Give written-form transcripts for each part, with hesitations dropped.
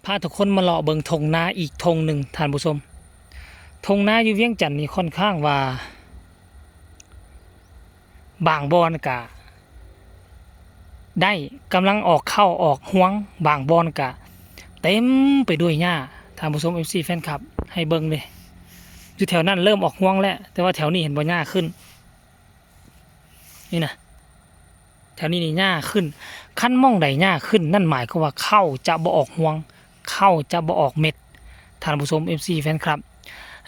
พาทุกคนมาเลาะเบิงธงนาอีกธงหนึ่งท่านผู้ชมธงนาอยู่เวียงจันทน์นี่ค่อนข้างว่าบางบอนกะได้กำลังออกเข้าออกห่วงบางบอนกะเต็มไปด้วยหญ้าท่านผู้ชม FC แฟนคลับให้เบิงเลยอยู่แถวนั้นเริ่มออกห่วงแล้วแต่ว่าแถวนี้เห็นบ่หญ้าขึ้นนี่นะแถวนี้นี่หญ้าขึ้นขั้นม่องใดหญ้าขึ้นนั่นหมายความว่าเข้าจะบ่ออกห่วงเข้าจะบ่ออกเม็ดท่านผู้ชม FC แฟนคลับ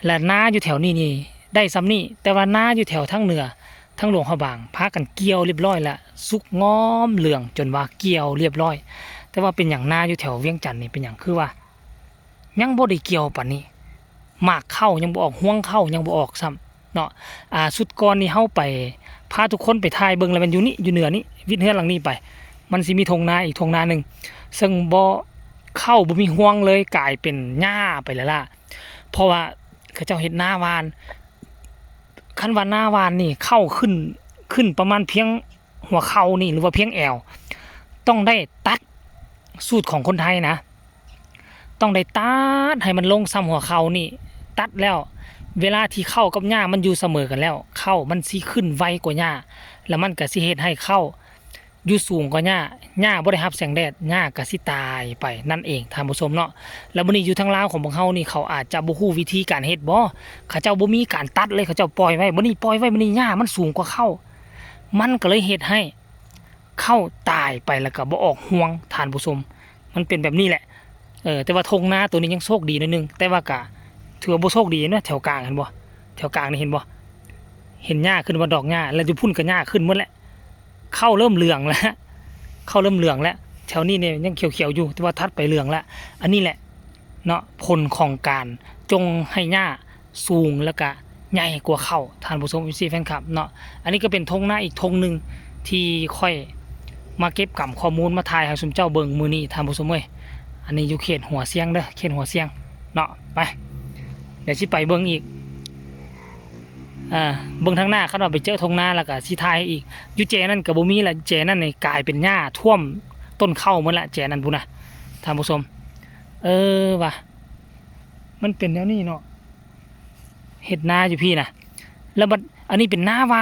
และนาอยู่แถวนี้นี่ได้ซ้ำนี่แต่ว่านาอยู่แถวทั้งเหนือทั้งหลวงพระบางพากันเกี่ยวเรียบร้อยแล้วสุกง้อมเหลืองจนว่าเกี่ยวเรียบร้อยแต่ว่าเป็นอย่างนาอยู่แถวเวียงจันทน์นี่เป็นอย่างคือว่ายังบ่ได้เกี่ยวปานนี้หมากเข้ายังบ่ออกห่วงเข้ายังบ่ออกซ้ำเนาะสุดก่อนนี่เฮาไปพาทุกคนไปถ่ายเบิ่งแล้วมันอยู่นี่อยู่เหนือนี่วิทย์เฮือนหลังนี้ไปมันสิมีทงนาอีกทงนาหนึงซึ่งบ่เข้าบ่มีห่วงเลยกลายเป็นหญ้าไปแล้วล่ะเพราะว่าเขาเจ้าเฮ็ดนาวานคันว่าหน้าวานนี่เข้าขึ้นประมาณเพียงหัวเข่านี่หรือว่าเพียงแอวต้องได้ตัดสูตรของคนไทยนะต้องได้ตัดให้มันลงซ้ำหัวเข่านี่ตัดแล้วเวลาที่เข้ากับหญ้ามันอยู่เสมอกันแล้วเข้ามันสิขึ้นไวกว่าหญ้าแล้วมันก็สิเฮ็ดให้เข้าอยู่สูงกว่าหญ้าบ่ได้รับแสงแดดหญ้าก็สิตายไปนั่นเองท่านผู้ชมเนาะแล้วมื้อนี้อยู่ทางลาวของพวกเฮานี่เขาอาจจะบ่ฮู้วิธีการเฮ็ดบ่เขาเจ้าบ่มีการตัดเลยเขาเจ้าปล่อยไว้มื้อนี้ปล่อยไว้มื้อนี้หญ้ามันสูงกว่าเข้ามันก็เลยเฮ็ดให้เข้าตายไปแล้วก็บ่ออกห่วงท่านผู้ชมมันเป็นแบบนี้แหละแต่ว่าทงนาตัวนี้ยังโชคดีหน่อยนึงแต่ว่าก็ถือว่าบ่โชคดีนะแถวกลางเห็นบ่แถวกลางนี่เห็นบ่เห็นหญ้าขึ้นว่าดอกหญ้าแล้วอยู่พุ่นก็หญ้าขึ้นหมดแล้วเข้าเริ่มเหลืองแล้วเข้าเริ่มเหลืองแล้วแถวนี้เนี่ยยังเขียวๆอยู่แต่ว่าทัดไปเหลืองแล้วอันนี้แหละเนาะผลของการจงให้หญ้าสูงแล้วก็ใหญ่กว่าเข้าท่านผู้ชม FC แฟนคลับเนาะอันนี้ก็เป็นธงหน้าอีกธงหนึ่งที่ค่อยมาเก็บกับข้อมูลมาถ่ายให้สมเจ้าเบิ่งมื้อนี้ท่านผู้ชมเอ้ยอันนี้อยู่เขตหัวเสียงเด้อเขตหัวเสียงเนาะไปเดี๋ยวสิไปเบิ่งอีกเบิ่งทางหน้าคันว่าไปเจอธงนาแล้วก็สิถ่ายอีกอยู่แจนั่นก็บ่มีละแจนั่นนี่กลายเป็นหญ้าท่วมต้นข้าวหมดละแจนั่นพุ่นน่ะท่านผู้ชมว่ะมันเป็นแนวนี้เนาะเฮ็ดนาอยู่พี่น่ะแล้วมันอันนี้เป็นหน้าว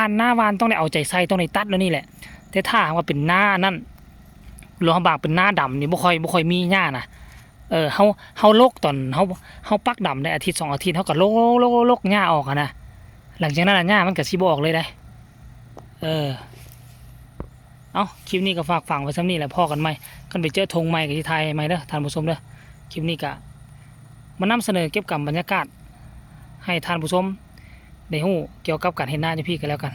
านต้องได้เอาใจใส่ต้องได้ตัดแล้วนี่แหละแต่ถ้าว่าเป็นหน้านั่นหลวงบางเป็นหน้าดำนี่บ่ค่อยมีหญ้านะเฮาลกตอนเฮาปักดำได้อาทิตย์2อาทิตย์เฮาก็ลกหญ้าออกนะหลังจากนั้นหญ้ามันก็สิบ่ออกเลยได้คลิปนี้ก็ฝากฝังไว้ซ้ำนี่แหละพอกันใหม่กันไปเจอธงใหม่กับที่ไทยใหม่เด้อท่านผู้ชมเด้อคลิปนี้ก็มานำเสนอเก็บกับบรรยากาศให้ท่านผู้ชมได้ฮู้เกี่ยวกับการเฮ็ดนาอยู่พี่กันแล้วกัน